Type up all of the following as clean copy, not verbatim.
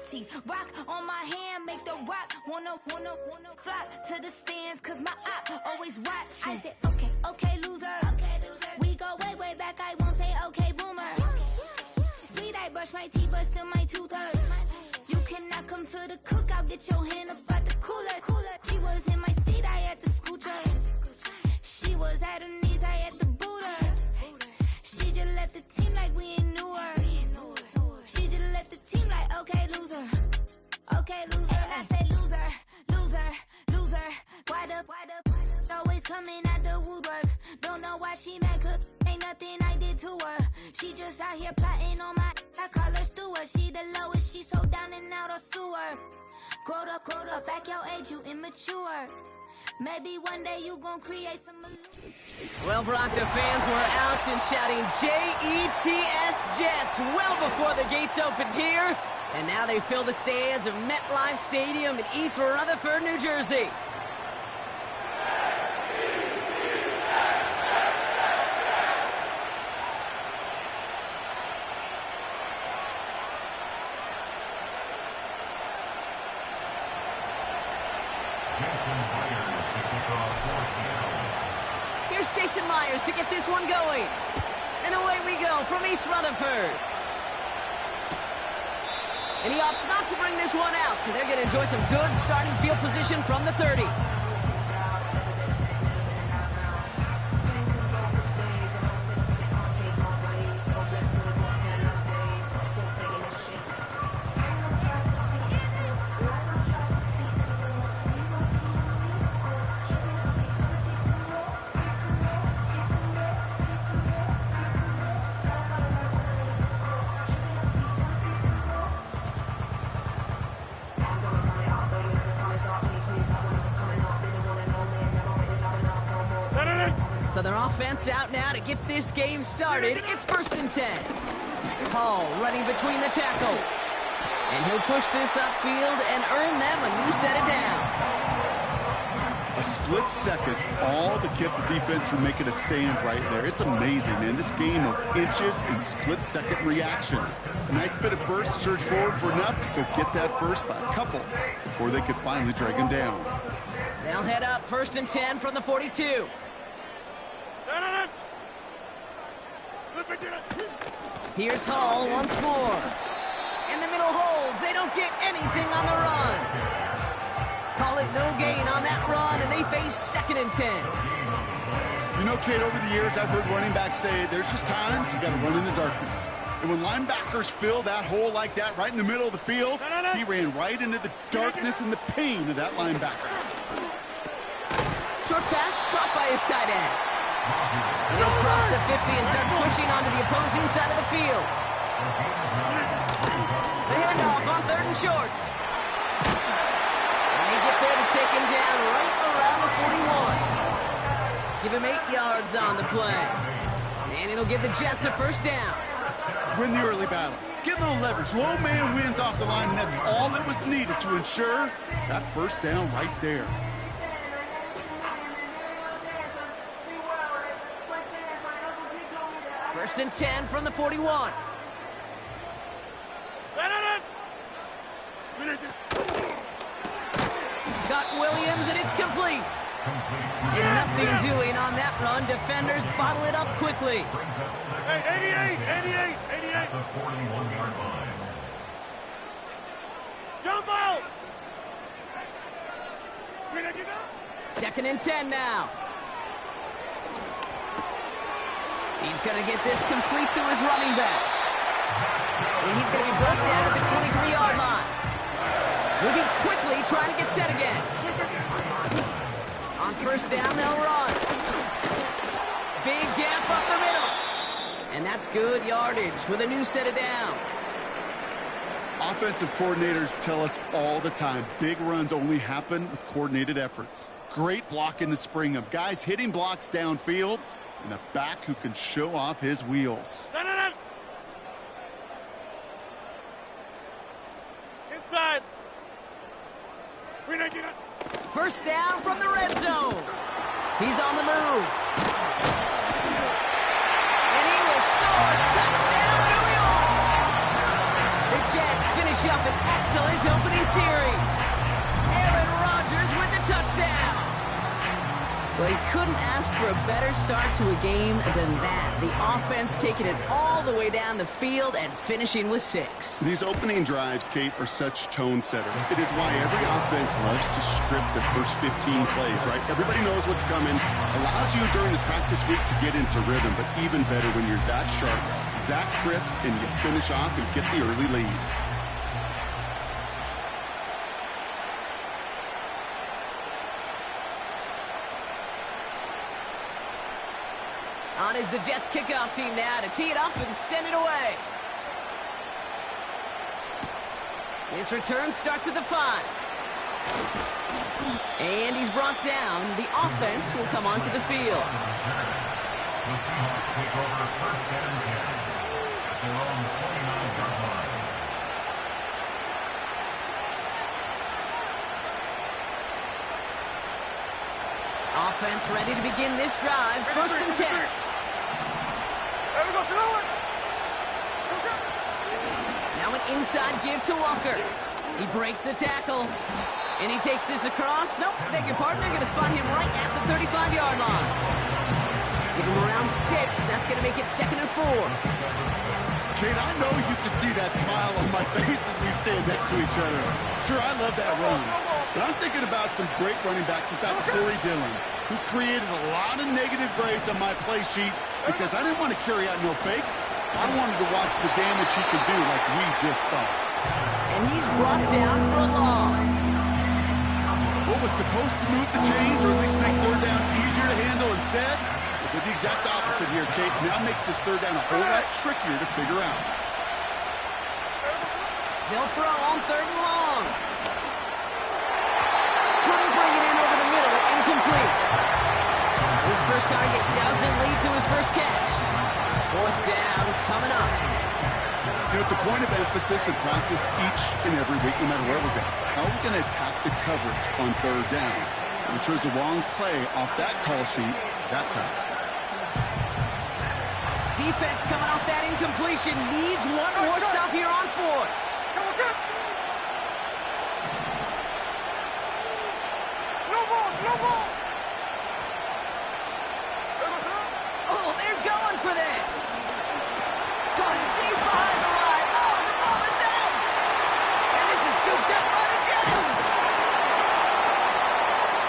teeth. Rock on my hand, make the rock wanna flock to the stands, cause my op always watching. I said, okay, loser. We go way back, I won't say okay, boomer. Sweet, I brush my teeth, but still my tooth hurt. You cannot come to the cookout, get your hand up at the cooler. She was in my seat, I had to scoot her. She was at her knees, I had to boot her. She just left the team like we ain't knew her. She just left the team like, okay, loser. Okay, loser. And I said, loser. Why the always coming at the woodwork? Don't know why she mad, cause ain't nothing I did to her. She just out here plotting on my, I call her steward. She the lowest, she so down and out of sewer. Growed up, back your age, you immature. Maybe one day you gon' create some. Well, Bronco fans were out and shouting Jets Jets well before the gates opened here. And now they fill the stands of MetLife Stadium in East Rutherford, New Jersey. Here's Jason Myers to get this one going. And away we go from East Rutherford. And he opts not to bring this one out, so they're going to enjoy some good starting field position from the 30. So their offense out now to get this game started. It's 1st and 10. Hall running between the tackles. And he'll push this upfield and earn them a new set of downs. A split second, all to keep the defense from making a stand right there. It's amazing, man. This game of inches and split-second reactions. A nice bit of burst, surge forward for enough to go get that first by a couple before they could finally drag him down. They'll head up 1st and 10 from the 42. Here's Hall once more. In the middle holds. They don't get anything on the run. Call it no gain on that run, and they face 2nd and 10. You know, Kate, over the years, I've heard running backs say there's just times you got to run in the darkness. And when linebackers fill that hole like that right in the middle of the field, he ran right into the darkness and the pain of that linebacker. Short pass caught by his tight end. And he'll cross the 50 and start pushing onto the opposing side of the field. The handoff on 3rd and short. And they get there to take him down right around the 41. Give him 8 yards on the play. And it'll give the Jets a 1st down. Win the early battle. Get a little leverage. Low man wins off the line, and that's all that was needed to ensure that 1st down right there. First and 10 from the 41. Got Williams, and it's complete. And nothing doing on that run. Defenders bottle it up quickly. Hey, 88. The 41-yard line. Jump out! 2nd and 10 now. He's going to get this complete to his running back. And he's going to be brought down at the 23-yard line. Moving quickly, trying to get set again. On 1st down, they'll run. Big gap up the middle. And that's good yardage with a new set of downs. Offensive coordinators tell us all the time, big runs only happen with coordinated efforts. Great block in the spring of guys hitting blocks downfield, and a back who can show off his wheels. Inside. 1st down from the red zone. He's on the move. And he will score. Touchdown, New York! The Jets finish up an excellent opening series. Aaron Rodgers with the touchdown. Well, he couldn't ask for a better start to a game than that. The offense taking it all the way down the field and finishing with 6. These opening drives, Kate, are such tone setters. It is why every offense loves to script the first 15 plays, right? Everybody knows what's coming. Allows you during the practice week to get into rhythm, but even better when you're that sharp, that crisp, and you finish off and get the early lead. On is the Jets kickoff team now to tee it up and send it away. His return starts at the 5. And he's brought down. The offense will come onto the field. The Seahawks take over first and 10 at their own 49-yard line. Offense ready to begin this drive. First and 10. Now an inside give to Walker. He breaks the tackle. And he takes this across. Nope, beg your pardon. They're going to spot him right at the 35-yard line. Give him around 6. That's going to make it 2nd and 4. Kate, I know you can see that smile on my face as we stand next to each other. Sure, I love that run. But I'm thinking about some great running backs. In fact, Corey Dillon, who created a lot of negative grades on my play sheet because I didn't want to carry out no fake. I wanted to watch the damage he could do like we just saw. And he's brought down for a loss. What was supposed to move the chains or at least make third down easier to handle instead? It did the exact opposite here, Kate. Now makes this third down a whole lot trickier to figure out. They'll throw on 3rd and long. Couldn't bring it in over the middle. Incomplete. His first target doesn't lead to his first catch. 4th down coming up. You know, it's a point of emphasis in practice each and every week, no matter where we're going. How are we going to attack the coverage on 3rd down? We chose the wrong play off that call sheet that time. Defense coming off that incompletion needs one more stop here on 4th. Oh, they're going for this. Going deep behind the line. Oh, the ball is out. And this is scooped up by the Jets.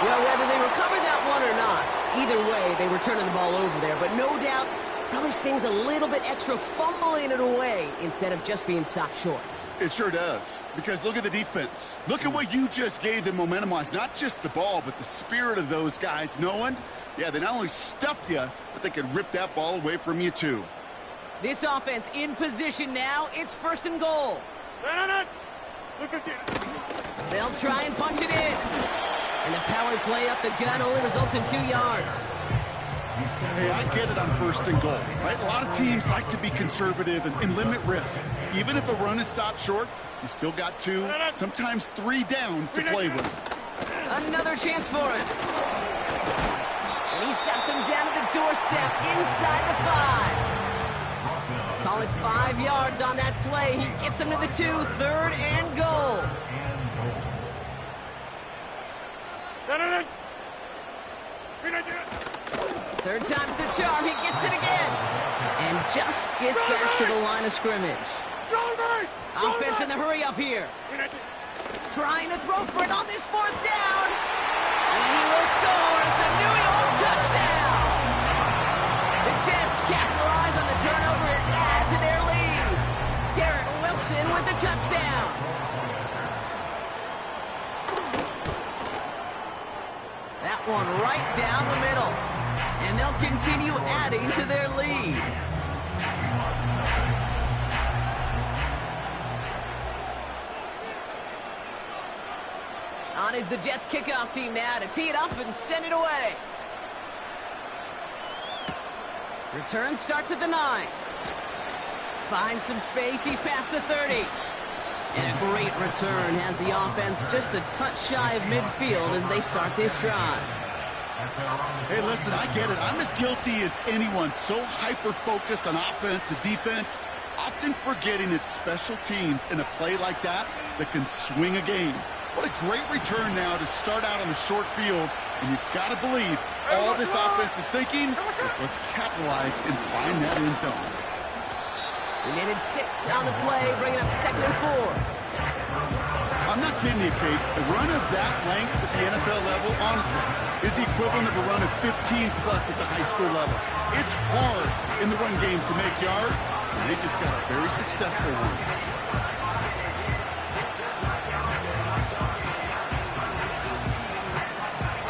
Well, whether they recover that one or not, either way, they were turning the ball over there. But no doubt, probably stings a little bit extra fumbling it away instead of just being stopped short. It sure does, because look at the defense. Look at what you just gave them momentum-wise. Not just the ball, but the spirit of those guys knowing, yeah, they not only stuffed you, but they could rip that ball away from you too. This offense in position now. It's 1st and goal. They'll try and punch it in. And the power play up the gut only results in 2 yards. Hey, I get it on 1st and goal, right? A lot of teams like to be conservative and limit risk. Even if a run is stopped short, you still got 2, sometimes 3 downs to play with. Another chance for it. And he's got them down at the doorstep inside the 5. Call it 5 yards on that play. He gets him to the 2, 3rd and goal. Third time's the charm. He gets it again. And just gets back to the line of scrimmage. Offense in the hurry up here. Trying to throw for it on this 4th down. And he will score. It's a New York touchdown. The Jets capitalize on the turnover and add to their lead. Garrett Wilson with the touchdown. That one right down the middle. And they'll continue adding to their lead. On is the Jets kickoff team now to tee it up and send it away. Return starts at the 9. Finds some space. He's past the 30. And a great return has the offense just a touch shy of midfield as they start this drive. Hey, listen, I get it. I'm as guilty as anyone. So hyper-focused on offense and defense. often forgetting it's special teams in a play like that that can swing a game. What a great return now to start out on the short field. And you've got to believe all this offense is thinking is let's capitalize and find that end zone. We needed 6 on the play, bringing up 2nd and 4. I'm not kidding you, Kate. A run of that length at the NFL level, honestly, is the equivalent of a run of 15-plus at the high school level. It's hard in the run game to make yards, and they just got a very successful one.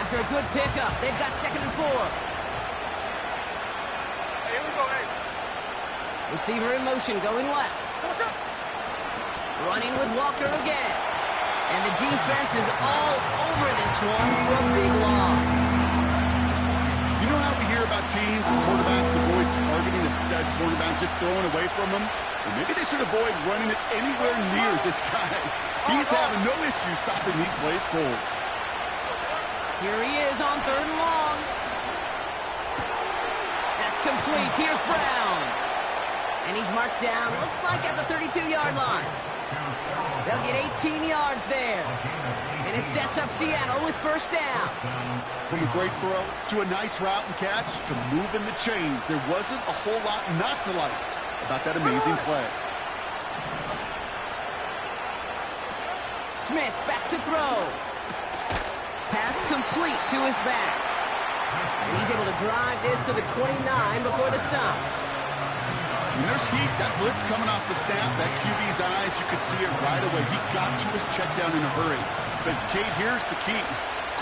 After a good pickup, they've got 2nd and 4. Here we go, hey. Receiver in motion, going left. Running with Walker again. And the defense is all over this one for a big loss. You know how we hear about teams and quarterbacks avoid targeting a stud quarterback, just throwing away from him? Well, maybe they should avoid running it anywhere near this guy. He's having no issue stopping these plays cold. Here he is on 3rd and long. That's complete. Here's Brown. And he's marked down, looks like at the 32-yard line. They'll get 18 yards there. And it sets up Seattle with 1st down. From a great throw to a nice route and catch to moving the chains, there wasn't a whole lot not to like about that amazing play. Smith back to throw. Pass complete to his back. And he's able to drive this to the 29 before the stop. When there's heat, that blitz coming off the snap, that QB's eyes, you could see it right away. He got to his check down in a hurry. But, Kate, here's the key.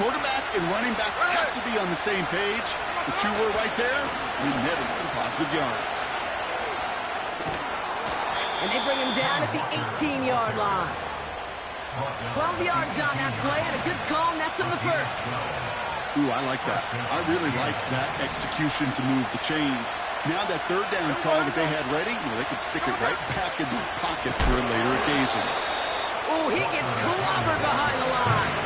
Quarterback and running back have to be on the same page. The two were right there. We netted some positive yards. And they bring him down at the 18-yard line. 12 yards on that play, and a good call nets him the 1st. Ooh, I like that. I really like that execution to move the chains. Now that 3rd down call that they had ready, well, they could stick it right back in the pocket for a later occasion. Ooh, he gets clobbered behind the line.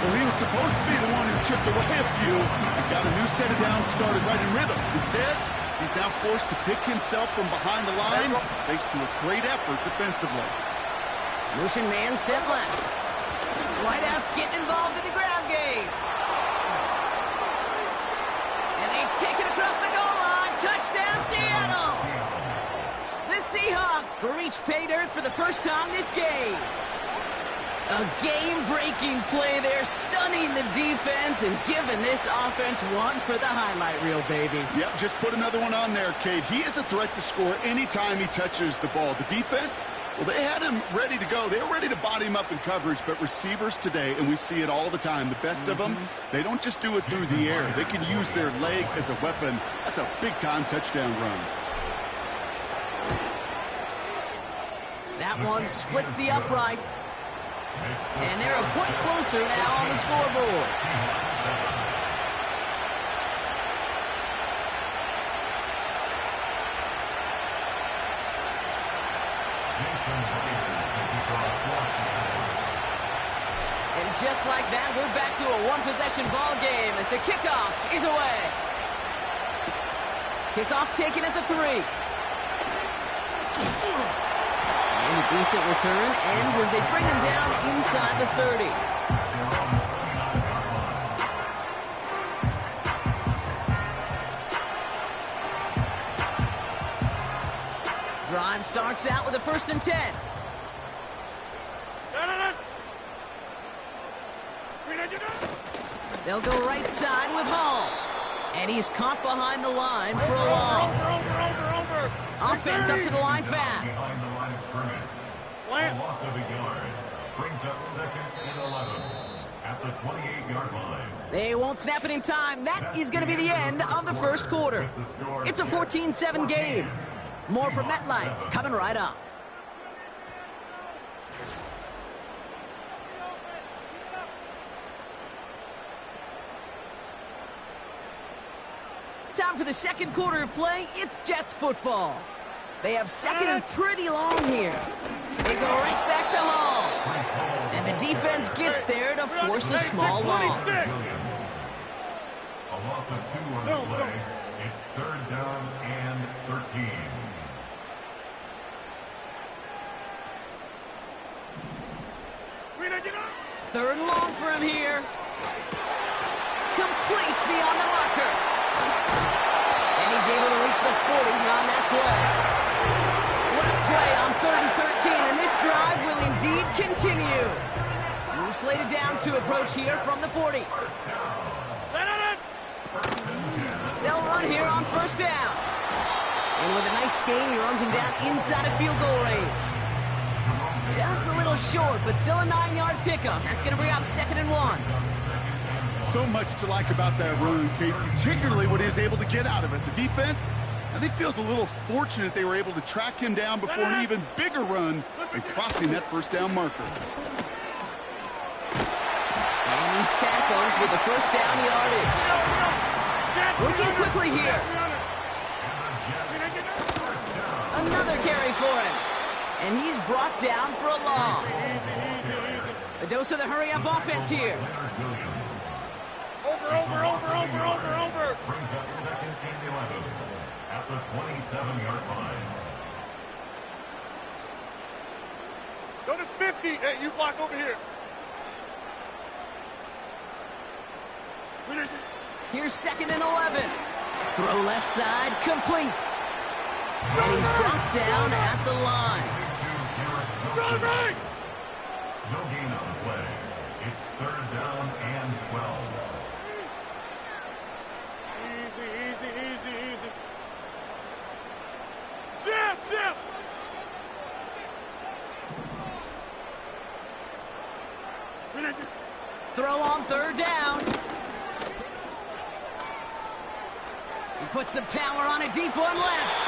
Well, he was supposed to be the one who chipped away a few. He got a new set of downs started right in rhythm. Instead, he's now forced to pick himself from behind the line thanks to a great effort defensively. Motion man set left. Whiteout's getting involved in the ground game. And they take it across the goal line. Touchdown, Seattle. The Seahawks reach pay dirt for the 1st time this game. A game-breaking play there, stunning the defense and giving this offense one for the highlight reel, baby. Yep, just put another one on there, Cade. He is a threat to score anytime he touches the ball. The defense, well, they had him ready to go. They were ready to body him up in coverage, but receivers today, and we see it all the time, the best of them, they don't just do it through the air. They can use their legs as a weapon. That's a big-time touchdown run. That one splits the uprights. And they're a point closer now on the scoreboard. And just like that, we're back to a one-possession ball game as the kickoff is away. Kickoff taken at the 3. And a decent return ends as they bring him down inside the 30. Drive starts out with a 1st and 10. They'll go right side with Hall. And he's caught behind the line for a loss. Offense up to the line fast. Behind the line of scrimmage. A loss of a yard. Brings up 2nd and 11 at the 28-yard line. They won't snap it in time. That is going to be the end of the 1st quarter. It's a 14-7 game. More from MetLife coming right up. Time for the 2nd quarter of play. It's Jets football. They have 2nd and pretty long here. They go right back to Hall. And the defense gets there to force a small loss. A loss of 2 on the play. It's 3rd down and 13. Third and long for him here. Complete beyond the marker. And he's able to reach the 40 on that play. What a play on 3rd and 13, and this drive will indeed continue. New slated downs to approach here from the 40. They'll run here on 1st down. And with a nice gain, he runs him down inside of field goal range. Just a little short, but still a 9-yard pickup. That's going to bring up 2nd and 1. So much to like about that run, Kate, particularly what he was able to get out of it. The defense, I think, feels a little fortunate they were able to track him down before an even bigger run and crossing that 1st down marker. And he's tackled with the 1st down yardage. Working quickly here. Another carry for him. And he's brought down for a loss. A dose of the hurry-up offense here. Over. Brings up 2nd and 11 at the 27-yard line. Go to 50. Hey, you block over here. Here's 2nd and 11. Throw left side, complete. And he's brought down at the line. Right. No gain on the play. It's 3rd down and 12. Easy. Zip. Throw on 3rd down. He puts some power on a deep one left.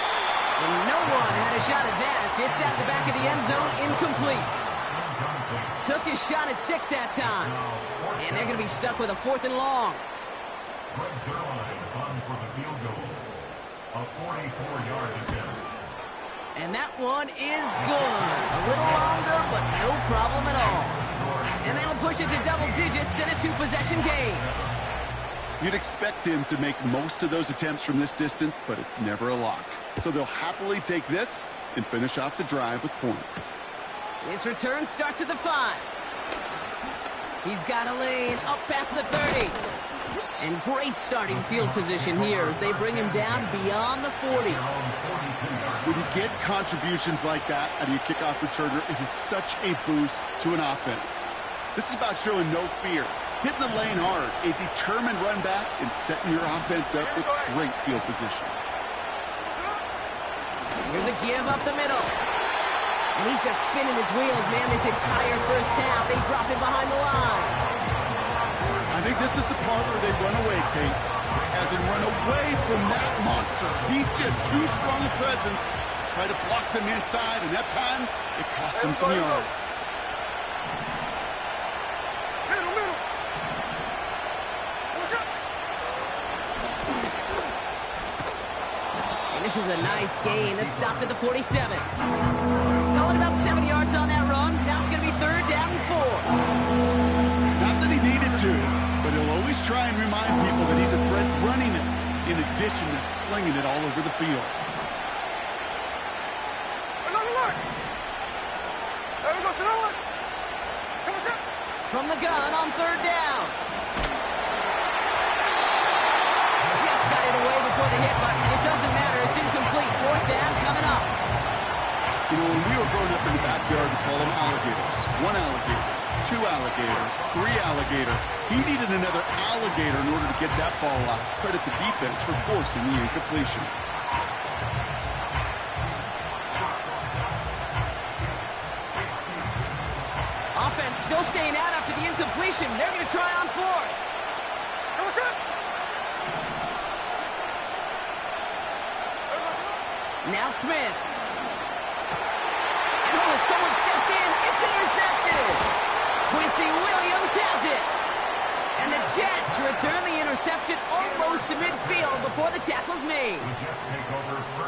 And no one had a shot at that. It's out the back of the end zone, incomplete. Took his shot at 6 that time. And they're going to be stuck with a 4th and long. Greg Zerline on for the field goal. A 44-yard attempt. And that one is good. A little longer, but no problem at all. And that'll push it to double digits in a 2-possession game. You'd expect him to make most of those attempts from this distance, but it's never a lock. So they'll happily take this and finish off the drive with points. His return starts at the 5. He's got a lane up past the 30. And great starting field position here as they bring him down beyond the 40. When you get contributions like that out of your kickoff returner, it is such a boost to an offense. This is about showing no fear, hitting the lane hard, a determined run back, and setting your offense up with great field position. Here's a give up the middle. And he's just spinning his wheels, man, this entire 1st half. They drop him behind the line. I think this is the part where they run away, Kate. As in run away from that monster. He's just too strong a presence to try to block them inside, and that time, it cost him some yards. Middle. And this is a nice gain that stopped at the 47. Calling about 7 yards on that run. Now it's going to be 3rd down and 4. Not that he needed to, but he'll always try and remind people that he's a threat running it, in addition to slinging it all over the field. From the gun on 3rd down. Just got it away before the hit, but it doesn't matter. It's incomplete. 4th down coming up. You know, when we were growing up in the backyard, we call them alligators. 1 alligator, 2 alligator, 3 alligator. He needed another alligator in order to get that ball off. Credit the defense for forcing the incompletion. Offense still staying out after the incompletion. They're going to try on 4th. Now Smith. And someone stepped in. It's intercepted. Quincy Williams has it. And the Jets return the interception almost to midfield before the tackle's made.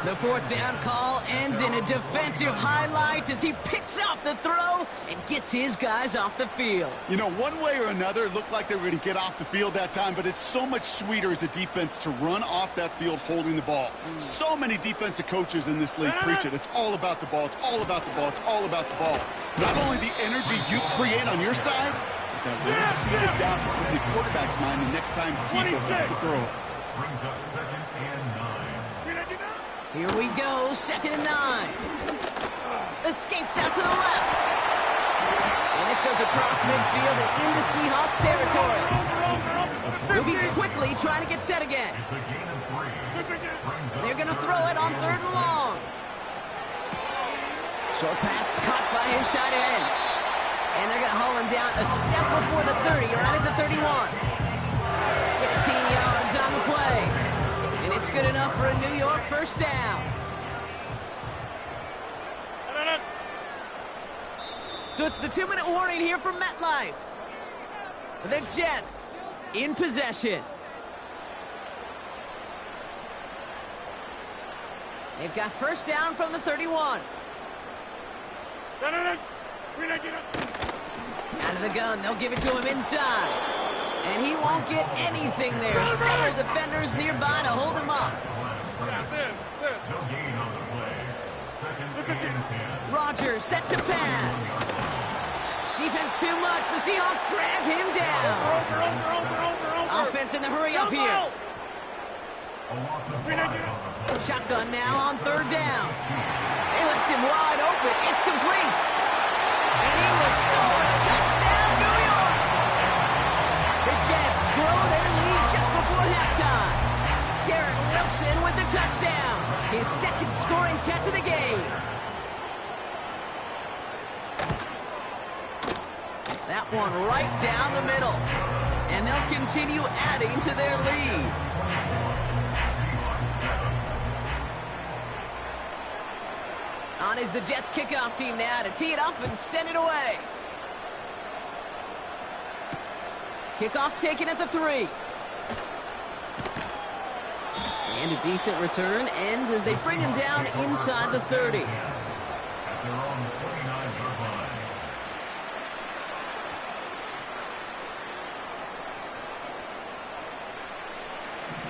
The 4th down call ends in a defensive highlight as he picks up the throw and gets his guys off the field. You know, one way or another, it looked like they were going to get off the field that time, but it's so much sweeter as a defense to run off that field holding the ball. So many defensive coaches in this league preach it. It's all about the ball. It's all about the ball. It's all about the ball. Not only the energy you create on your side, that. Let him see it down in the quarterback's mind the next time he goes out to throw it. Brings up 2nd and 9. Here we go, 2nd and 9. Escapes out to the left. And this goes across midfield and into Seahawks territory. Moving quickly, trying to get set again. It's a gain of 3. They're going to throw it on 3rd and long. Short pass caught by his tight end. And they're going to haul him down a step before the 30, right at the 31. 16 yards on the play. And it's good enough for a New York first down. So it's the 2-minute warning here from MetLife. The Jets in possession. They've got first down from the 31. Out of the gun, they'll give it to him inside. And he won't get anything there. Several defenders nearby to hold him up. No gain on the play. 2nd and 10. Rodgers set to pass. Defense too much. The Seahawks drag him down. Offense in the hurry up here. A loss of 5 on the play. Shotgun now on 3rd down. They left him wide open. It's complete. And he will score. Touchdown, New York. The Jets grow their lead just before halftime. Garrett Wilson with the touchdown. His 2nd scoring catch of the game. That one right down the middle. And they'll continue adding to their lead. On is the Jets kickoff team now to tee it up and send it away. Kickoff taken at the 3. And a decent return ends as they bring him down inside the 30. At their own 29-yard line.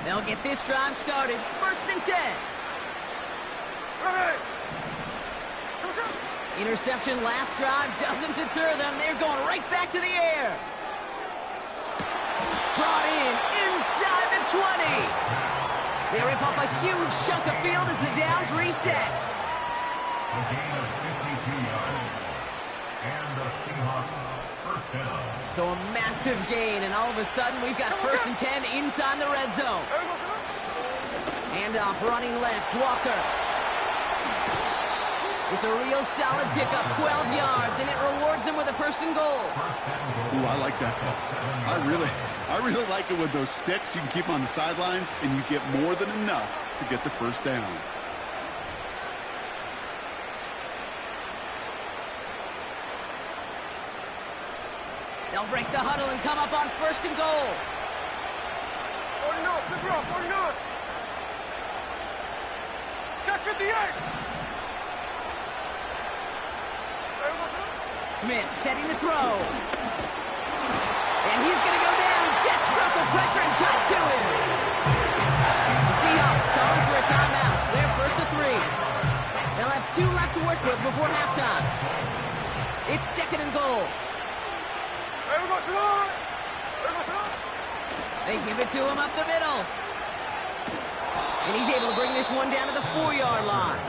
They'll get this drive started. 1st and 10. Interception last drive doesn't deter them. They're going right back to the air. Brought in inside the 20. They rip off a huge chunk of field as the downs reset. A gain of 52 yards. And the Seahawks first down. So a massive gain, and all of a sudden we've got 1st and 10 inside the red zone. Handoff running left, Walker. It's a real solid pickup, 12 yards, and it rewards him with a 1st and goal. Ooh, I like that call. I really like it with those sticks. You can keep them on the sidelines, and you get more than enough to get the 1st down. They'll break the huddle and come up on 1st and goal. 49. Check 58. Smith setting to throw. And he's going to go down. Jets broke the pressure and got to him. The Seahawks calling for a timeout. So they're 1st and 3. They'll have 2 left to work with before halftime. It's 2nd and goal. They give it to him up the middle. And he's able to bring this one down to the 4-yard line.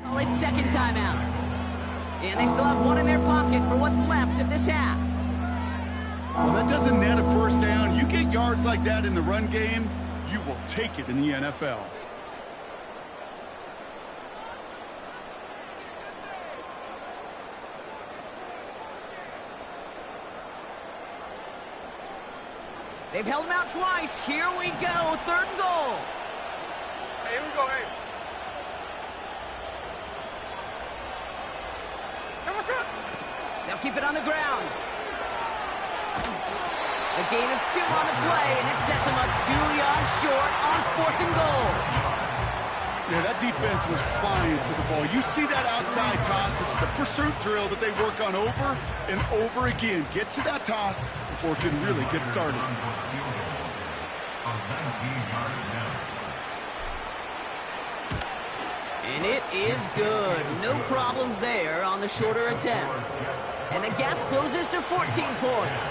Call it 2nd timeout. And they still have 1 in their pocket for what's left of this half. Well, that doesn't net a 1st down. You get yards like that in the run game, you will take it in the NFL. They've held him out twice. Here we go. 3rd and goal. Hey, here we go, hey. They'll keep it on the ground. A gain of 2 on the play, and it sets him up 2 yards short on 4th and goal. Yeah, that defense was flying to the ball. You see that outside toss. This is a pursuit drill that they work on over and over again. Get to that toss before it can really get started. And it is good. No problems there on the shorter attempt. And the gap closes to 14 points.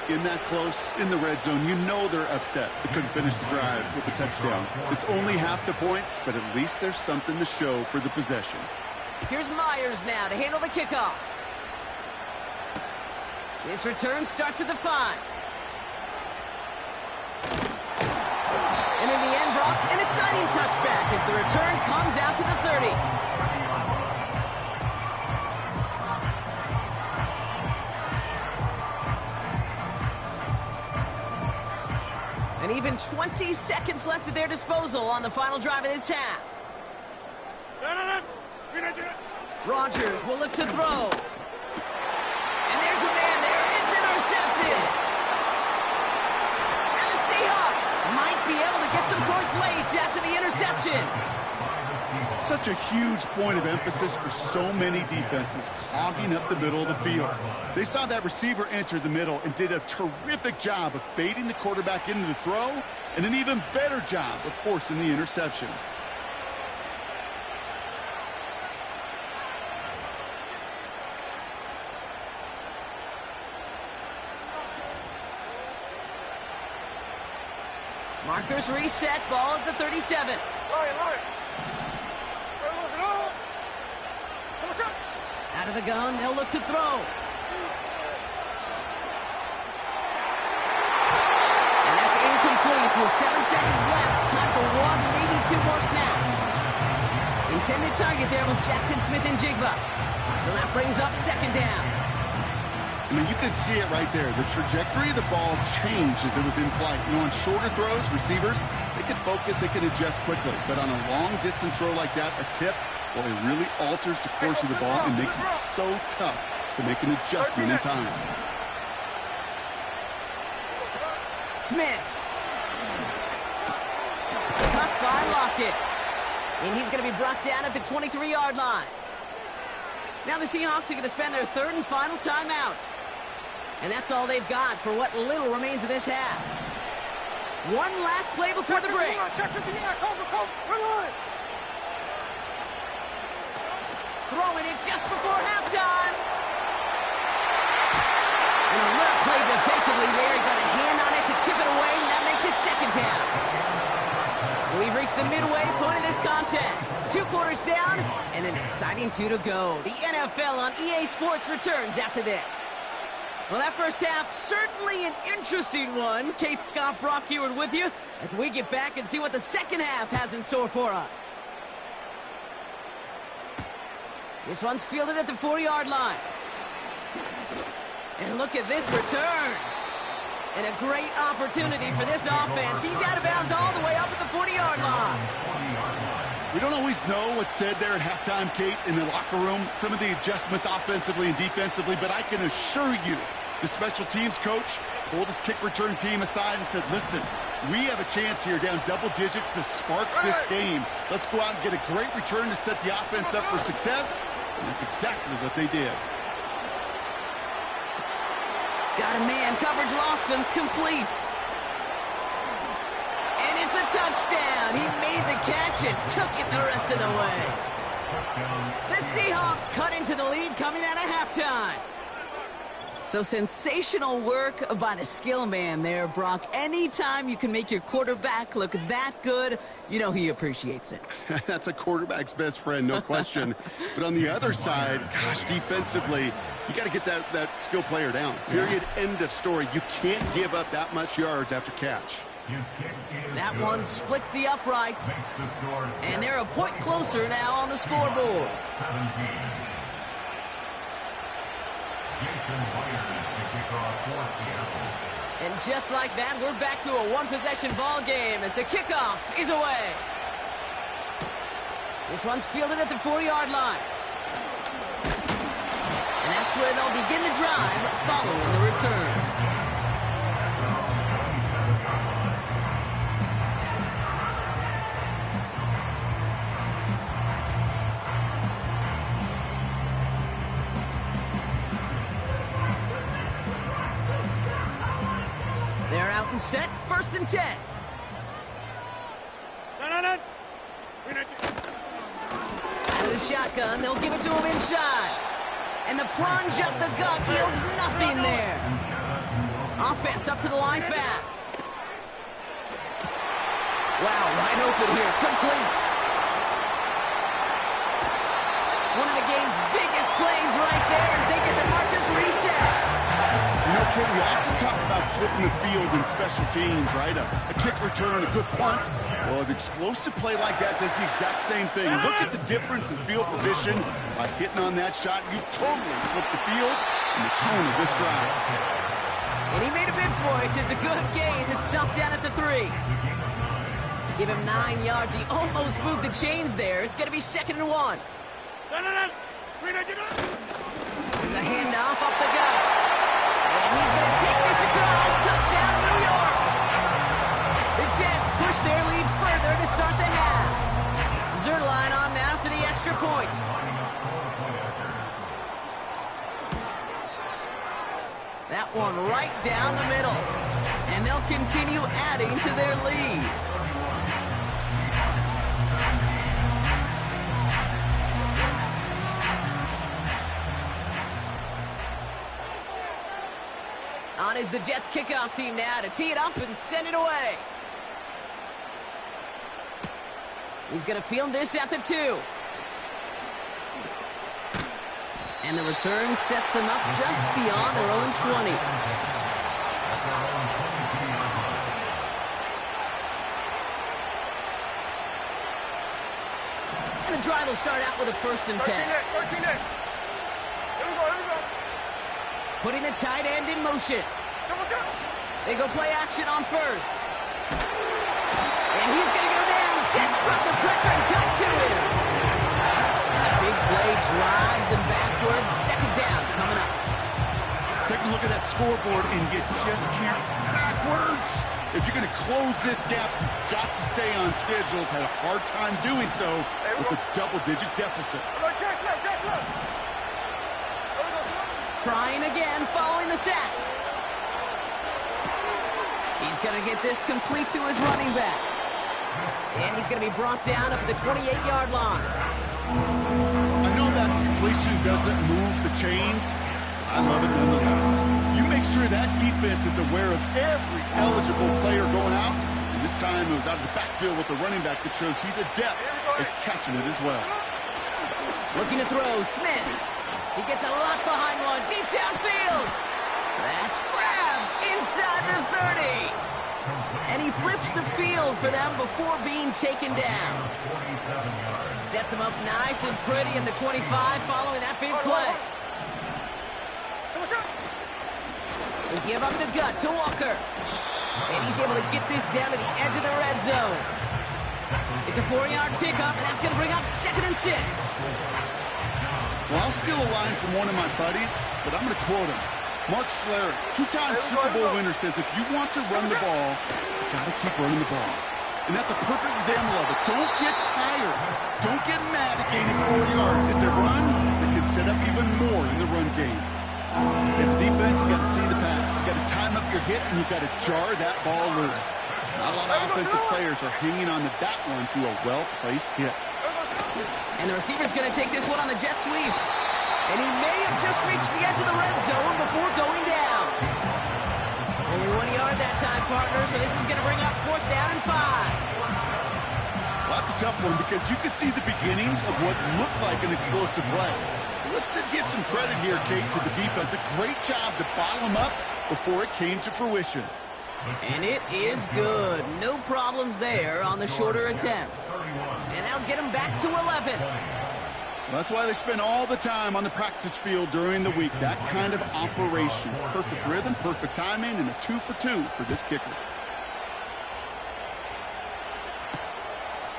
In that close, in the red zone, you know they're upset. They couldn't finish the drive with the touchdown. It's only half the points, but at least there's something to show for the possession. Here's Myers now to handle the kickoff. This return starts at the 5. And in the end, Brock, an exciting touchback as the return comes out to the 30. And even 20 seconds left at their disposal on the final drive of this half. Rodgers will look to throw. And there's a man there. It's intercepted. And the Seahawks might be able to get some points late after the interception. Such a huge point of emphasis for so many defenses, clogging up the middle of the field. They saw that receiver enter the middle and did a terrific job of baiting the quarterback into the throw, and an even better job of forcing the interception. Markers reset, ball at the 37. Out of the gun, they'll look to throw. And that's incomplete with 7 seconds left. Time for 1, maybe 2 more snaps. Intended target there was Jackson Smith-Njigba. So that brings up 2nd down. I mean, you can see it right there. The trajectory of the ball changed as it was in flight. You know, on shorter throws, receivers, they can focus, they can adjust quickly. But on a long-distance throw like that, a tip, well, it really alters the course of the ball and makes it so tough to make an adjustment in time. Smith. Cut by Lockett. And he's going to be brought down at the 23-yard line. Now the Seahawks are going to spend their 3rd and final timeout. And that's all they've got for what little remains of this half. One last play before the break. Throwing it just before halftime. An alert play defensively there. He got a hand on it to tip it away, and that makes it 2nd down. We've reached the midway point of this contest. 2 quarters down, and an exciting 2 to go. The NFL on EA Sports returns after this. Well, that first half, certainly an interesting one. Kate, Scott, Brock Heward with you as we get back and see what the second half has in store for us. This one's fielded at the 4-yard line. And look at this return. And a great opportunity for this offense. He's out of bounds all the way up at the 40-yard line. We don't always know what's said there at halftime, Kate, in the locker room. Some of the adjustments offensively and defensively, but I can assure you the special teams coach pulled his kick return team aside and said, listen, we have a chance here down double digits to spark this game. Let's go out and get a great return to set the offense up for success. And that's exactly what they did. Got a man, coverage lost him, complete. And it's a touchdown. He made the catch and took it the rest of the way. The Seahawks cut into the lead coming out of halftime. So sensational work by the skill man there, Brock. Anytime you can make your quarterback look that good, you know he appreciates it. That's a quarterback's best friend, no question. But on the other side, gosh, defensively, you got to get that skill player down. Period, end of story. You can't give up that much yards after catch. That one splits the uprights. And they're a point closer now on the scoreboard. And just like that, we're back to a one-possession ball game as the kickoff is away. This one's fielded at the 4-yard line. And that's That's where they'll begin the drive following the return. They're out and set, 1st and 10. No. Out of the shotgun, they'll give it to him inside. And the plunge up the gut yields nothing there. Offense up to the line fast. Wow, wide open here, complete. One of the game's biggest plays right there as they get the markers reset. You know, Kate, we often talk about flipping the field in special teams, right? A kick return, a good punt. Well, an explosive play like that does the exact same thing. Look at the difference in field position. By hitting on that shot, you've totally flipped the field and the tone of this drive. And he made a bid for it. It's a good gain. It's stuffed down at the 3. Give him 9 yards. He almost moved the chains there. It's going to be 2nd and 1. No. There's a handoff up the gut. And he's going to take this across. Touchdown, New York. The Jets push their lead further to start the half. Zerline on now for the extra point. That one right down the middle. And they'll continue adding to their lead. On is the Jets kickoff team now to tee it up and send it away. He's going to field this at the 2. And the return sets them up just beyond their own 20. And the drive will start out with a 1st and 10. 13 Here we go. Putting the tight end in motion. They go play action on 1st. And he's going to go down. Jets brought the pressure and got to him. And a big play drives them backwards. 2nd down coming up. Take a look at that scoreboard, and you just can't backwards. If you're going to close this gap, you've got to stay on schedule. Had a hard time doing so with a double-digit deficit. Trying again following the sack. He's going to get this complete to his running back. And he's going to be brought down up at the 28-yard line. I know that completion doesn't move the chains. I love it nonetheless. You make sure that defense is aware of every eligible player going out. And this time it was out of the backfield with the running back that shows he's adept at catching it as well. Looking to throw, Smith. He gets a lot behind one, deep downfield. That's grabbed inside the 30. And he flips the field for them before being taken down. Sets him up nice and pretty in the 25 following that big play. They give up the gut to Walker. And he's able to get this down to the edge of the red zone. It's a 4-yard pickup, and that's going to bring up 2nd and 6. Well, I'll steal a line from one of my buddies, but I'm going to quote him. Mark Schlereth, 2-time Super Bowl winner, says if you want to run the ball, you got to keep running the ball. And that's a perfect example of it. Don't get tired. Don't get mad at gaining 4 yards. It's a run that can set up even more in the run game. As a defense, you got to see the pass. You got to time up your hit, and you got to jar that ball loose. Not a lot of offensive players are hanging on to that one through a well-placed hit. And the receiver's going to take this one on the jet sweep. And he may have just reached the edge of the red zone before going down. Only 1 yard that time, partner, so this is going to bring up 4th down and 5. Well, that's a tough one because you could see the beginnings of what looked like an explosive play. Let's give some credit here, Kate, to the defense. A great job to bottle them up before it came to fruition. And it is good. No problems there on the shorter attempt. And that'll get him back to 11. That's why they spend all the time on the practice field during the week. That kind of operation. Perfect rhythm, perfect timing, and a 2 for 2 for this kicker.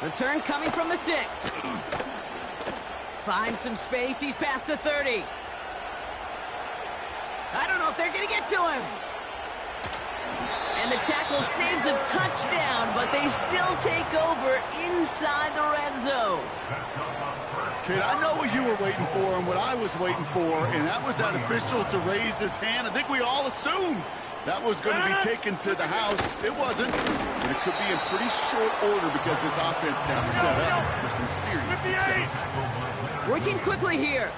Return coming from the 6. Finds some space. He's past the 30. know if they're going to get to him. And the tackle saves a touchdown, but they still take over inside the red zone. Kid, I know what you were waiting for and what I was waiting for, and that was that official to raise his hand. I think we all assumed that was going to be taken to the house. It wasn't, but it could be in pretty short order because this offense now set up for some serious success. Working quickly here.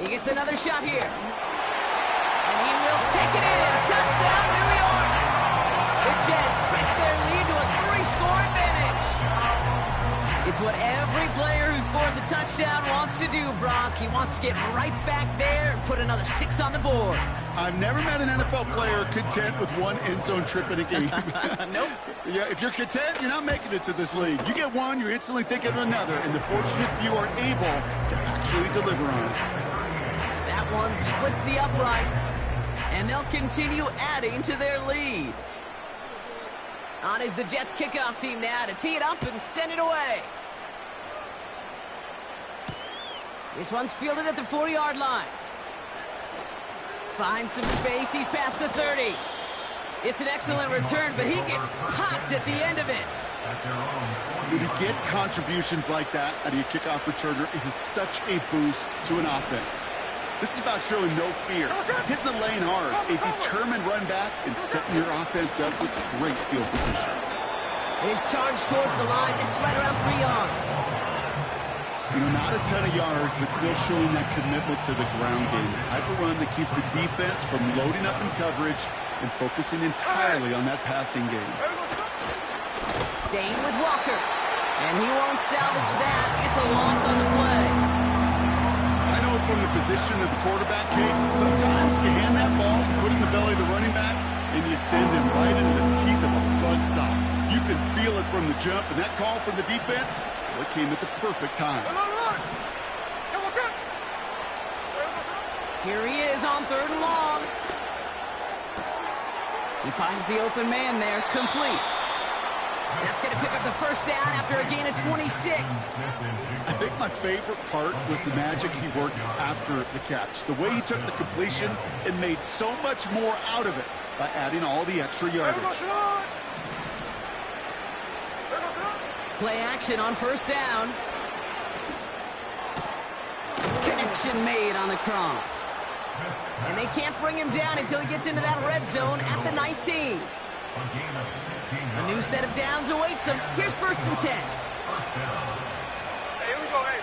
He gets another shot here. And he will take it in. Touchdown, New York. The Jets stretch their lead to a 3-score advantage. It's what every player who scores a touchdown wants to do, Brock. He wants to get right back there and put another 6 on the board. I've never met an NFL player content with one end zone trip in a game. Nope. Yeah, if you're content, you're not making it to this league. You get one, you're instantly thinking of another, and the fortunate few are able to actually deliver on it. That one splits the uprights, and they'll continue adding to their lead. On is the Jets kickoff team now to tee it up and send it away. This one's fielded at the 40-yard line. Finds some space. He's past the 30. It's an excellent return, but he gets popped at the end of it. When you get contributions like that out of your kickoff returner, it is such a boost to an offense. This is about showing no fear, hitting the lane hard, a determined run back, and setting your offense up with great field position. His charge towards the line, it's right around 3 yards. You know, not a ton of yards, but still showing that commitment to the ground game. The type of run that keeps the defense from loading up in coverage and focusing entirely on that passing game. Staying with Walker. And he won't salvage that. It's a loss on the play. I know from the position of the quarterback, Kate, sometimes you hand that ball, you put it in the belly of the running back, and you send him right into the teeth of a buzzsaw. You can feel it from the jump, and that call from the defense, well, it came at the perfect time. Here he is on 3rd and long. He finds the open man there, complete. That's going to pick up the first down after a gain of 26. I think my favorite part was the magic he worked after the catch. The way he took the completion and made so much more out of it by adding all the extra yardage. Play action on 1st down. Connection made on the cross. And they can't bring him down until he gets into that red zone at the 19. A new set of downs awaits him. Here's 1st and 10. Hey, here we go, hey.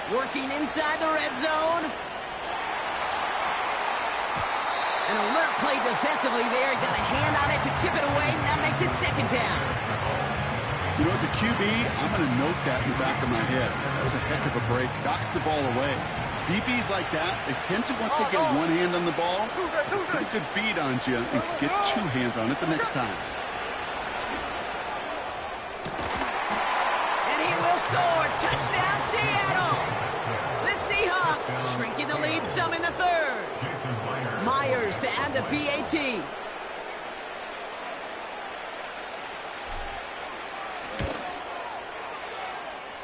Working inside the red zone. An alert play defensively there. Got a hand on it to tip it away, and that makes it 2nd down. You know, as a QB, I'm going to note that in the back of my head. That was a heck of a break. Knocks the ball away. DBs like that, they tend to, once they get one hand on the ball, put a good beat on you and get 2 hands on it the next time. And he will score. Touchdown, Seattle. The Seahawks shrinking the lead some in the 3rd. Myers to add the PAT.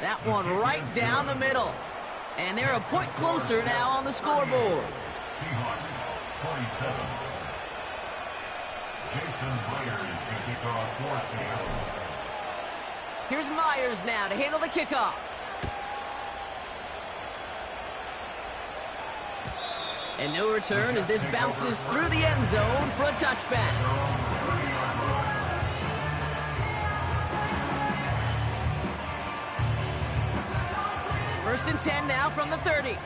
That one right down the middle. And they're a point closer now on the scoreboard. Seahawks, 47. Jason Myers to kick off for Seattle. Here's Myers now to handle the kickoff. And no return as this bounces through the end zone for a touchback. 1st and 10 now from the 30.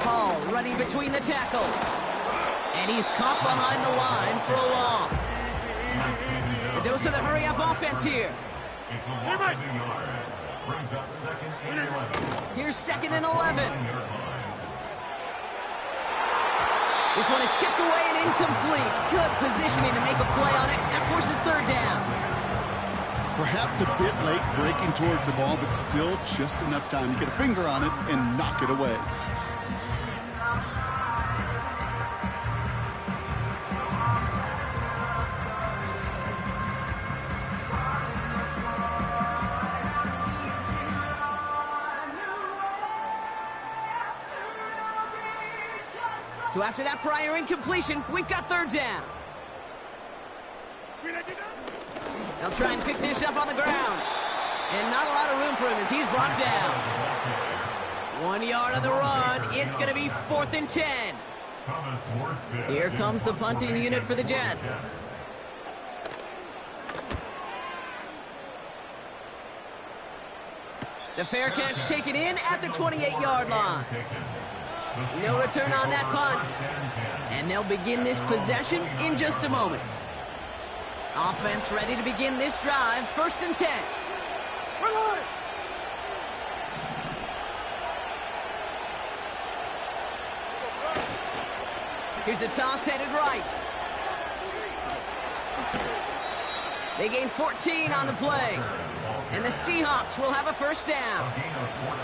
Hall running between the tackles. And he's caught behind the line for a loss. The dose of the hurry-up offense here. It's a loss of a yard. Brings up 2nd and 11. Here's 2nd and 11. This one is tipped away and incomplete. Good positioning to make a play on it. That forces 3rd down. Perhaps a bit late breaking towards the ball, but still just enough time to get a finger on it and knock it away. So after that prior incompletion, we've got third down. They'll try and pick this up on the ground. And not a lot of room for him as he's brought down. 1 yard on the run. It's going to be 4th and 10. Here comes the punting unit for the Jets. The fair catch taken in at the 28-yard line. No return on that punt. And they'll begin this possession in just a moment. Offense ready to begin this drive. 1st and 10. Here's a toss headed right. They gain 14 on the play. And the Seahawks will have a first down.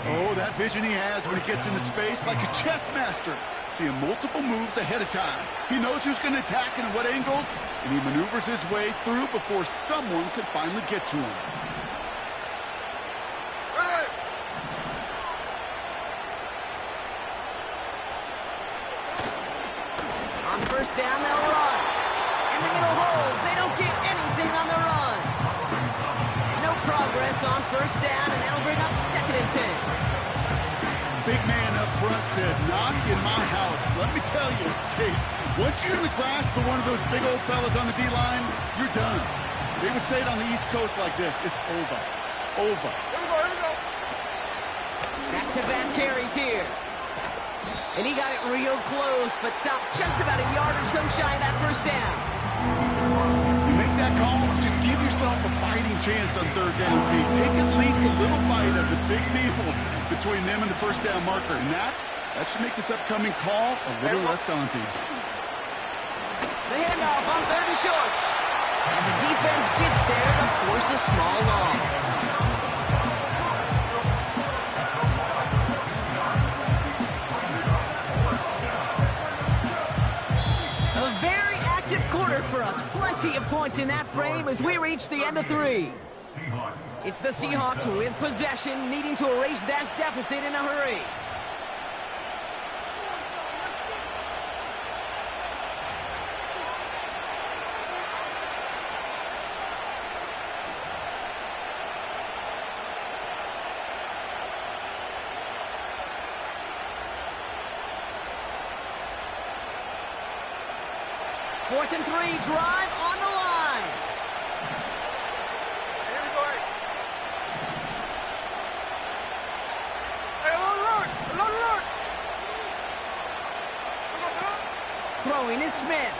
Oh, that vision he has when he gets into space like a chess master. Seeing multiple moves ahead of time. He knows who's going to attack and what angles, and he maneuvers his way through before someone can finally get to him. On first down, they'll run. In the middle holds. They don't get anything on the run. No progress on first down, and that'll bring up 2nd and 10. Big man up front said, not in my house. Let me tell you, Kate, once you're in the grasp of one of those big old fellas on the D-line, you're done. They would say it on the East Coast like this, it's over. Over. Here we go. Back-to-back carries here. And he got it real close, but stopped just about a yard or so shy of that first down. You make that call to just give yourself a fighting chance on third down, Kate. Take at least a little bite of the big meal between them and the first down marker. And that should make this upcoming call a little less daunting. The handoff on 3rd and short. And the defense gets there to force a small loss. A very active quarter for us. Plenty of points in that frame as we reach the end of 3. It's the Seahawks with possession, needing to erase that deficit in a hurry. Fourth and 3, drive on the line. Here we go. Hey, run. Throwing is Smith.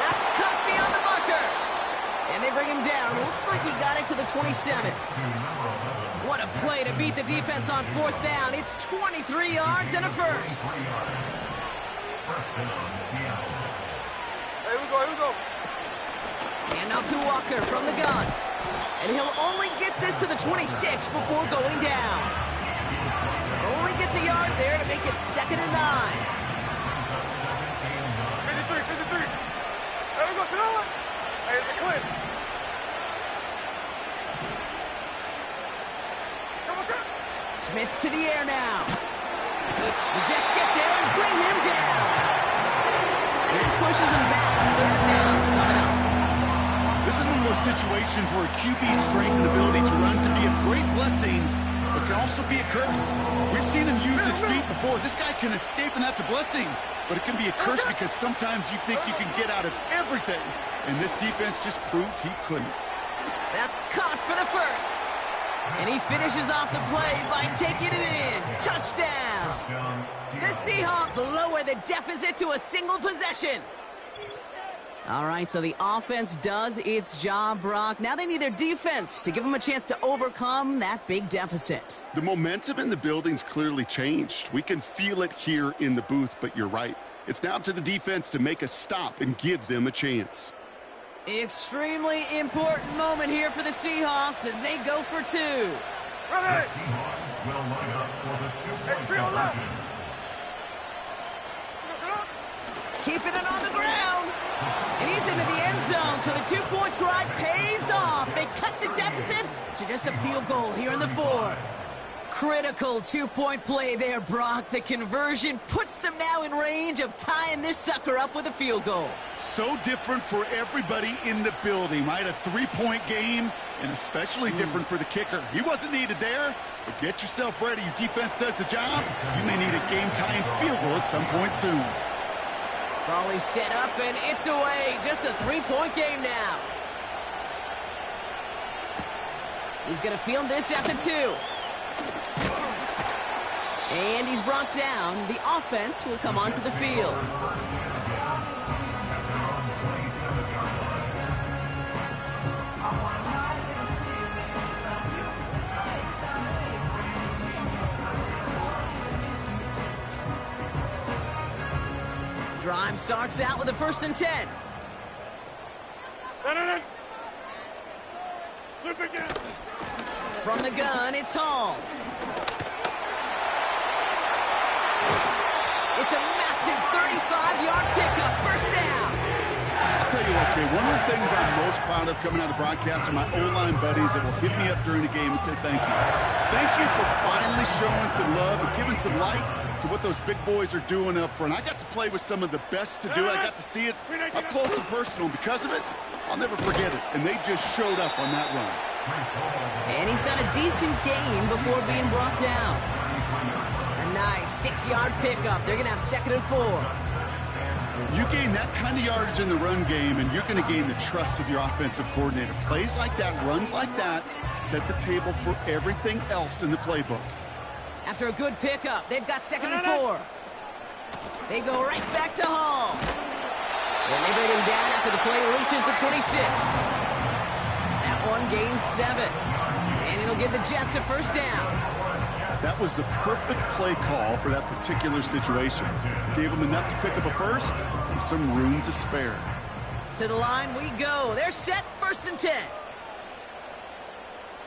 That's cut beyond the marker. And they bring him down. Looks like he got it to the 27. What a play to beat the defense on 4th down. It's 23 yards and a first. Here we go. And off to Walker from the gun. And he'll only get this to the 26 before going down. Only gets a yard there to make it 2nd and 9. 53. There we go. Hey, it's a clip. Come on. Smith to the air now. The Jets get there and bring him down. And that pushes him back. 3rd down coming up. This is one of those situations where QB's strength and ability to run can be a great blessing, but can also be a curse. We've seen him use his feet before. This guy can escape, and that's a blessing. But it can be a curse because sometimes you think you can get out of everything. And this defense just proved he couldn't. That's caught for the first. And he finishes off the play by taking it in. Touchdown. The Seahawks lower the deficit to a single possession. All right, so the offense does its job, Brock. Now they need their defense to give them a chance to overcome that big deficit. The momentum in the building's clearly changed. We can feel it here in the booth, but you're right. It's now up to the defense to make a stop and give them a chance. Extremely important moment here for the Seahawks as they go for 2. Ready. Seahawks will line up for the 2-point conversion. Keeping it on the ground. And he's into the end zone, so the 2-point try pays off. They cut the deficit to just a field goal here in the 4th. Critical two-point play there, Brock. The conversion puts them now in range of tying this sucker up with a field goal. So different for everybody in the building, right? A three-point game, and especially different for the kicker. He wasn't needed there, but get yourself ready. Your defense does the job. You may need a game-tying field goal at some point soon. Brawley set up, and it's away. Just a three-point game now. He's going to field this at the 2. And he's brought down. The offense will come onto the field. Drive starts out with a 1st and 10. Look again. From the gun, it's Hall. It's a massive 35-yard pickup, 1st down. I'll tell you what, Kay, one of the things I'm most proud of coming out of the broadcast are my O-line buddies that will hit me up during the game and say thank you. Thank you for finally showing some love and giving some light to what those big boys are doing up front. I got to play with some of the best to do it. I got to see it up close and personal. Because of it, I'll never forget it. And they just showed up on that run. And he's got a decent gain before being brought down. A nice 6-yard pickup. They're going to have 2nd and 4. You gain that kind of yardage in the run game, and you're going to gain the trust of your offensive coordinator. Plays like that, runs like that, set the table for everything else in the playbook. After a good pickup, they've got 2nd and 4. They go right back to Hall. And they bring him down after the play reaches the 26. That one gains 7. And it'll give the Jets a 1st down. That was the perfect play call for that particular situation. Gave them enough to pick up a 1st and some room to spare. To the line we go. They're set, 1st and 10.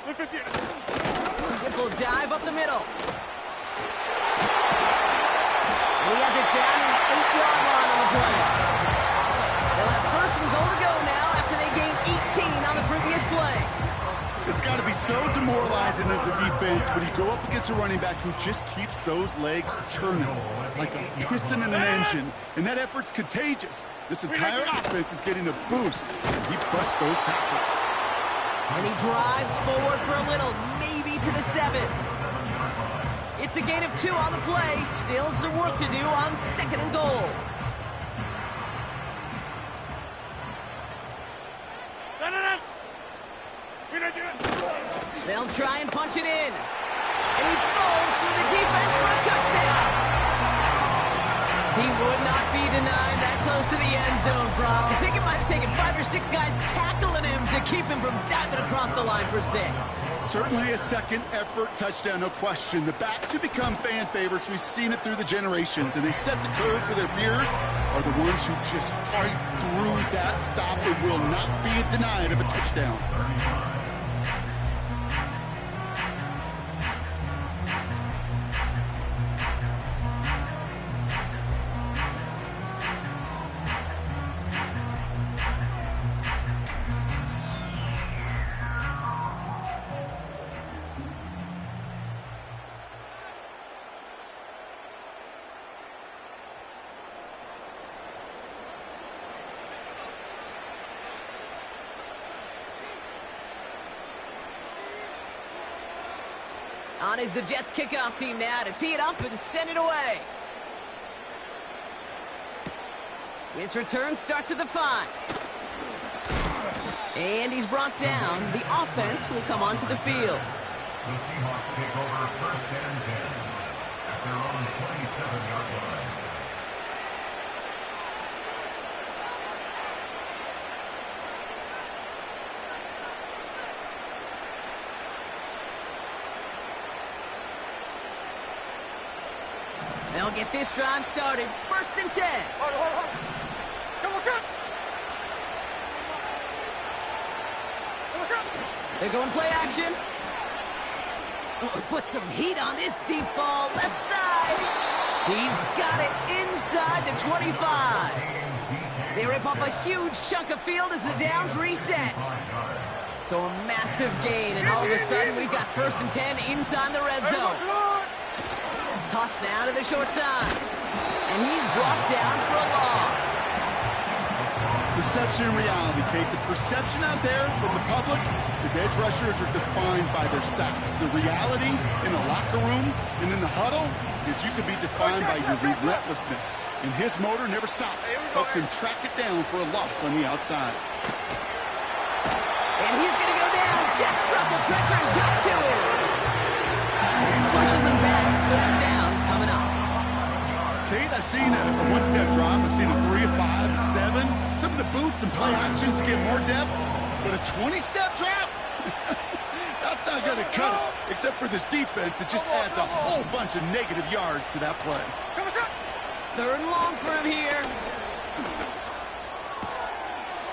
Look again. Simple dive up the middle. And he has it down in the 8-yard line on the play. They'll have 1st and goal to go now after they gained 18 on the previous play. It's got to be so demoralizing as a defense when you go up against a running back who just keeps those legs churning like a piston in an engine, and that effort's contagious. This entire offense is getting a boost. He busts those tackles. And he drives forward for a little, maybe to the 7. It's a gain of 2 on the play. Still some work to do on 2nd and goal. They'll try and punch it in. And he falls through the defense for a touchdown. He would not be denied that close to the end zone, Brock. I think it might have taken 5 or 6 guys tackling him to keep him from diving across the line for 6. Certainly a second effort touchdown, no question. The backs who become fan favorites, we've seen it through the generations, and they set the code for their peers, are the ones who just fight through that stop and will not be denied of a touchdown. On is the Jets kickoff team now to tee it up and send it away. His return starts at the 5. And he's brought down. The offense will come onto the field. The Seahawks take over 1st and 10 at their own 27-yard line. They'll get this drive started. 1st and 10. They're going play action. Oh, put some heat on this deep ball. Left side. He's got it inside the 25. They rip off a huge chunk of field as the downs reset. So a massive gain, and all of a sudden we've got 1st and 10 inside the red zone. Toss now to the short side. And he's brought down for a loss. Perception and reality, Kate. The perception out there from the public is edge rushers are defined by their sacks. The reality in the locker room and in the huddle is you can be defined by your relentlessness. And his motor never stopped. Helped him track it down for a loss on the outside. And he's going to go down. Jets brought the pressure and got to him. And pushes him back. 3rd down coming up. Kate, I've seen a one-step drop. I've seen a 3, a 5, a 7. Some of the boots and play actions get more depth. But a 20-step drop? That's not going to cut it. Except for this defense, it just adds a whole bunch of negative yards to that play. 3rd and long for him here.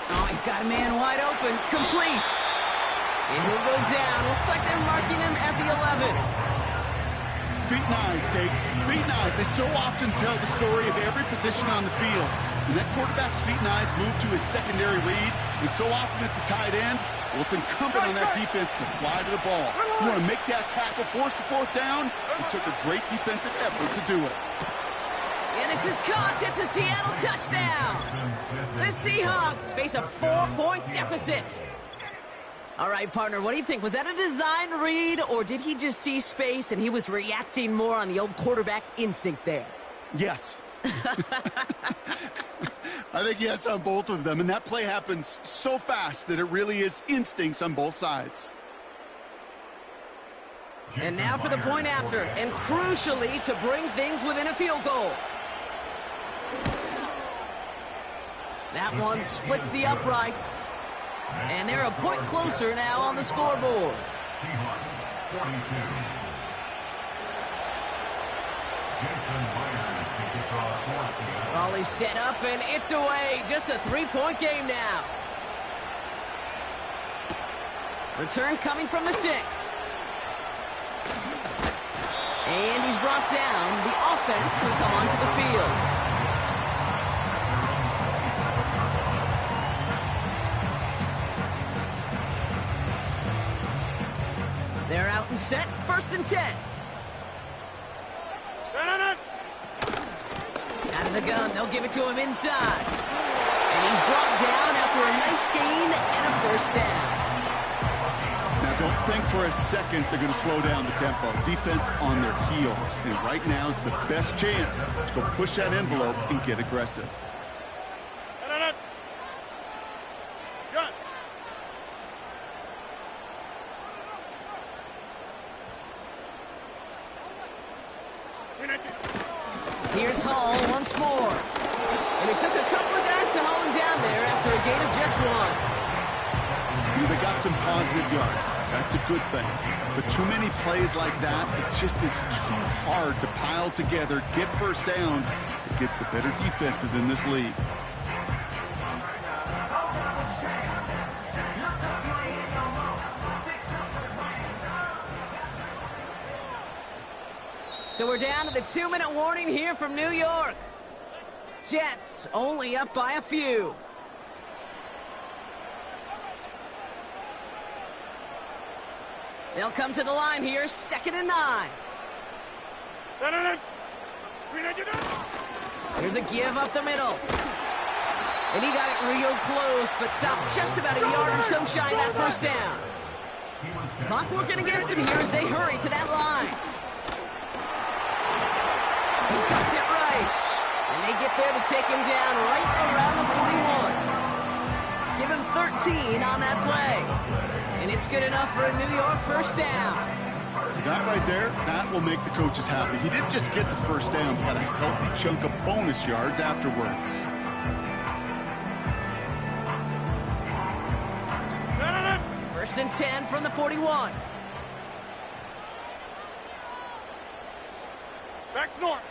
Oh, he's got a man wide open. Complete. And he'll go down. Looks like they're marking him at the 11. Feet and eyes, Kate. Feet and eyes. They so often tell the story of every position on the field. When that quarterback's feet and eyes move to his secondary read, and so often it's a tight end, well, it's incumbent on that defense to fly to the ball. You want to make that tackle, force the 4th down. It took a great defensive effort to do it. And this is caught. It's a Seattle touchdown. The Seahawks face a 4-point deficit. All right, partner, what do you think? Was that a design read, or did he just see space and he was reacting more on the old quarterback instinct there? Yes. I think yes on both of them, and that play happens so fast that it really is instincts on both sides. And now for the point after, and crucially to bring things within a field goal. That one splits the uprights. And they're a point closer now on the scoreboard. Volley set up, and it's away. Just a 3-point game now. Return coming from the 6. And he's brought down. The offense will come onto the field. They're out and set. 1st and 10. Out of the gun. They'll give it to him inside. And he's brought down after a nice gain and a 1st down. Now, don't think for a second they're going to slow down the tempo. Defense on their heels. And right now is the best chance to go push that envelope and get aggressive. Here's Hall once more. And it took a couple of guys to haul him down there after a gain of just 1. They got some positive yards. That's a good thing. But too many plays like that, it just is too hard to pile together, get 1st downs against the better defenses in this league. So we're down to the 2-minute warning here from New York. Jets only up by a few. They'll come to the line here, 2nd and 9. Here's a give up the middle. And he got it real close, but stopped just about a yard or so shy of that 1st down. Clock working against him here as they hurry to that line. He cuts it right. And they get there to take him down right around the 41. Give him 13 on that play. And it's good enough for a New York 1st down. That right there, that will make the coaches happy. He didn't just get the 1st down, he got a healthy chunk of bonus yards afterwards. First and 10 from the 41. Back north.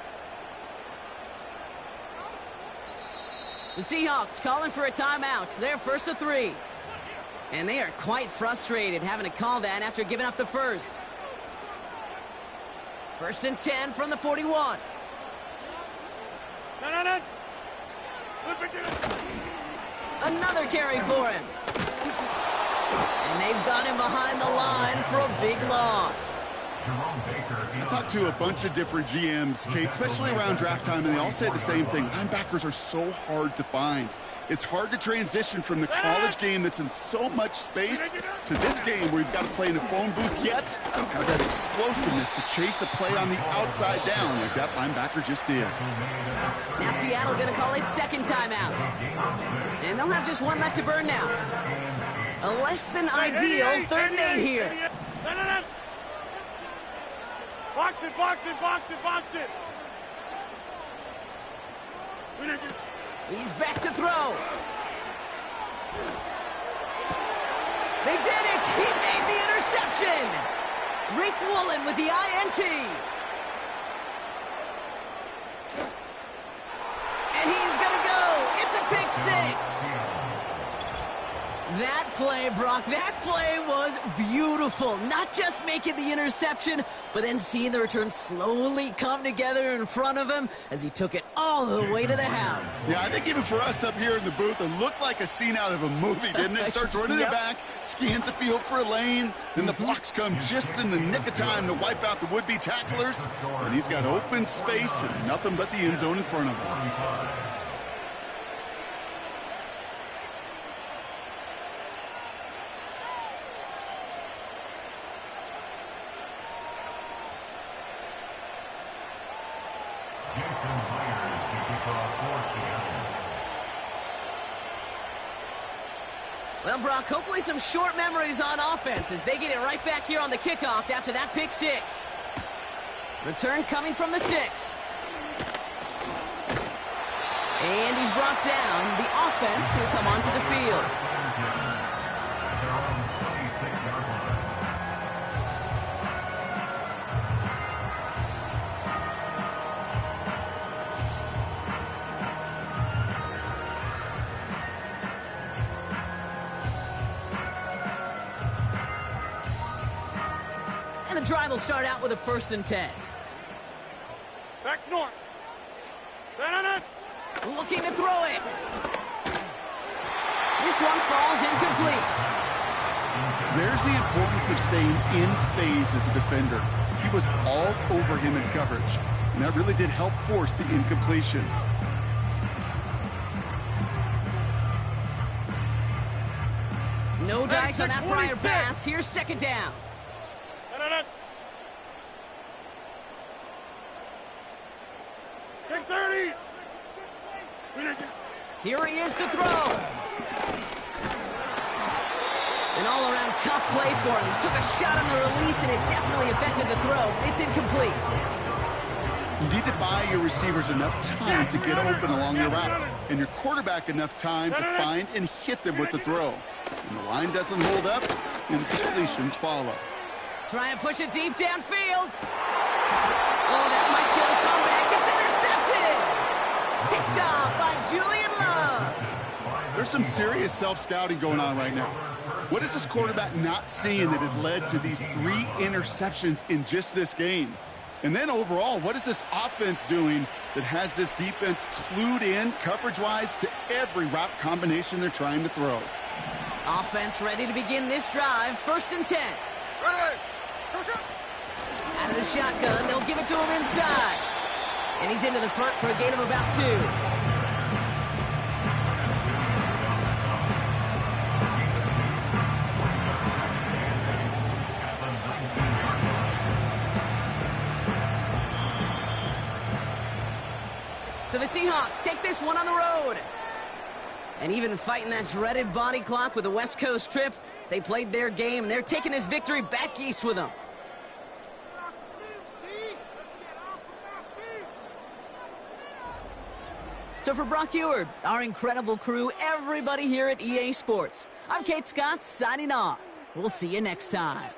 The Seahawks calling for a timeout. They're 1st and 3. And they are quite frustrated having to call that after giving up the 1st. 1st and 10 from the 41. Another carry for him. And they've got him behind the line for a big loss. I talked to a bunch of different GMs, Kate, especially around draft time, and they all say the same thing. Linebackers are so hard to find. It's hard to transition from the college game that's in so much space to this game where you've got to play in a phone booth yet have that explosiveness to chase a play on the outside down like that linebacker just did. Now Seattle going to call it second timeout. And they'll have just one left to burn now. A less than ideal 3rd and 8 here. Box it, box it, box it, box it. He's back to throw. They did it! He made the interception! Rick Woolen with the INT. And he's gonna go! It's a pick 6! That play, Brock, that play was beautiful. Not just making the interception, but then seeing the return slowly come together in front of him as he took it all the way to the house. Yeah, I think even for us up here in the booth, it looked like a scene out of a movie, didn't it? Starts running it back, scans the field for a lane, then the blocks come just in the nick of time to wipe out the would-be tacklers, and he's got open space and nothing but the end zone in front of him. Well, Brock, hopefully some short memories on offense as they get it right back here on the kickoff after that pick 6. Return coming from the 6. And he's brought down. The offense will come onto the field. And the drive will start out with a 1st and 10. Back north. Looking to throw it. This one falls incomplete. There's the importance of staying in phase as a defender. He was all over him in coverage, and that really did help force the incompletion. No dice on that prior pass. Here's 2nd down. Take 30. Here he is to throw. An all-around tough play for him. He took a shot on the release, and it definitely affected the throw. It's incomplete. You need to buy your receivers enough time to get open along your route, and your quarterback enough time to find and hit them with the throw. When the line doesn't hold up, incompletions follow. Try and push it deep downfield. Oh, that might kill the comeback. It's intercepted. Picked off by Julian Love. There's some serious self-scouting going on right now. What is this quarterback not seeing that has led to these 3 interceptions in just this game? And then overall, what is this offense doing that has this defense clued in coverage-wise to every route combination they're trying to throw? Offense ready to begin this drive. 1st and 10. Ready. Out of the shotgun, they'll give it to him inside. And he's into the front for a gain of about 2. So the Seahawks take this one on the road. And even fighting that dreaded body clock with a West Coast trip, they played their game, and they're taking this victory back east with them. So for Brock Eward, our incredible crew, everybody here at EA Sports, I'm Kate Scott signing off. We'll see you next time.